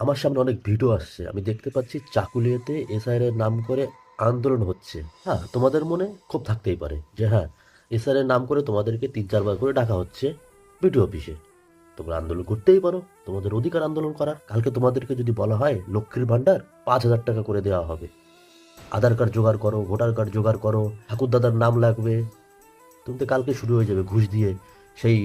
আমার সামনে অনেক ভিডিও আসছে, আমি দেখতে পাচ্ছি চাকুলিয়াতে এসআইআর এর নাম করে আন্দোলন হচ্ছে। হ্যাঁ, তোমাদের মনে ক্ষোভ থাকতেই পারে যে হ্যাঁ, এসআইআর এর নাম করে তোমাদেরকে 3-4 বার করে ডাকা হচ্ছে বিডিও অফিসে। তোমরা আন্দোলন করতেই পারো, তোমাদের অধিকার আন্দোলন করার। কালকে তোমাদেরকে যদি বলা হয় লক্ষ্মীর ভান্ডার 5,000 টাকা করে দেওয়া হবে, আধার কার্ড জোগাড় করো, ভোটার কার্ড জোগাড় করো, ঠাকুরদাদার নাম লাগবে, তুমি তো কালকে শুরু হয়ে যাবে ঘুষ দিয়ে সেই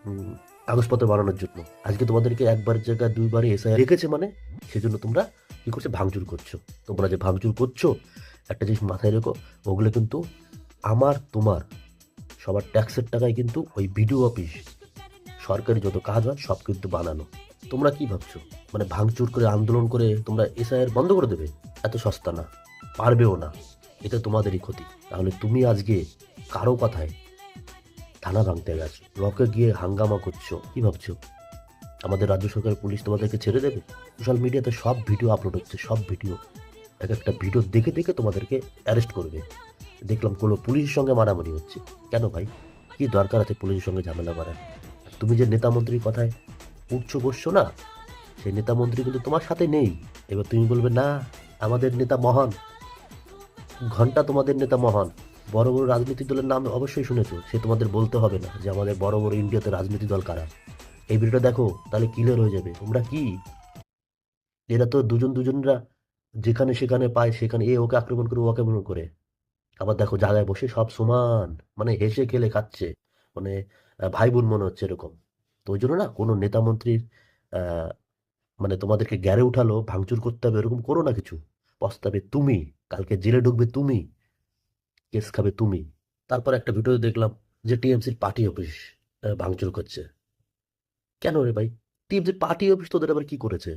উম, কাগজপত্র বানানোর জন্য। আজকে তোমাদেরকে একবার জায়গা দুইবারে এসআই রেখেছে, মানে সেজন্য তোমরা কি করছো, ভাঙচুর করছো। তোমরা যে ভাঙচুর করছো, একটা জিনিস মাথায় রেখো, ওগুলো কিন্তু আমার তোমার সবার ট্যাক্সের টাকায় কিন্তু ওই বিডিও অফিস, সরকারি যত কাজ হয় সব কিন্তু বানানো। তোমরা কি ভাবছো, মানে ভাঙচুর করে আন্দোলন করে তোমরা এসআইআর বন্ধ করে দেবে? এত সস্তা না, পারবেও না। এটা তোমাদেরই ক্ষতি। তাহলে তুমি আজকে কারো কথায় থানা ভাঙতে গেছো, ব্লকে গিয়ে হাঙ্গামা করছো, কি ভাবছো আমাদের রাজ্য সরকার পুলিশ তোমাদেরকে ছেড়ে দেবে? সোশ্যাল মিডিয়াতে সব ভিডিও আপলোড হচ্ছে, সব ভিডিও, এক একটা ভিডিও দেখে দেখে তোমাদেরকে অ্যারেস্ট করবে। দেখলাম কোনো পুলিশের সঙ্গে মারামারি হচ্ছে। কেন ভাই, কি দরকার আছে পুলিশের সঙ্গে ঝামেলা করার? তুমি যে নেতা মন্ত্রীর কথায় উঠছো বসছো না, সেই নেতা মন্ত্রী কিন্তু তোমার সাথে নেই। এবার তুমি বলবে না আমাদের নেতা মহান, ঘন্টা তোমাদের নেতা মহান। বড় বড় রাজনৈতিক দলের নাম অবশ্যই শুনেছো, সে তোমাদের বলতে হবে না যে আমাদের বড় বড় ইন্ডিয়াতে রাজনৈতিক দল কারা। এই ভিডিওটা দেখো, তাহলে ক্লিয়ার হয়ে যাবে তোমরা কি। এরা তো দুজন দুজনরা যেখানে সেখানে পায়, সেখানে এ ওকে আক্রমণ করে, ও ওকে আক্রমণ করে। আবার দেখো জায়গায় বসে সব সমান, মানে হেসে খেলে খাচ্ছে, মানে ভাই বোন মনে হচ্ছে এরকম। তো ওই জন্য না, কোনো নেতা মন্ত্রীর আহ, মানে তোমাদেরকে গ্যারে উঠালো ভাঙচুর করতে হবে এরকম করো না কিছু। পস্তাবে তুমি, কালকে জেলে ঢুকবে তুমি, কেস খাবে তুমি। তারপর একটা ভিডিও দেখলাম যে টিএমসির পার্টি অফিস ভাঙচুর করছে। কেন রে ভাই, টিএমসির পার্টি অফিস তোদের আবার কি করেছে?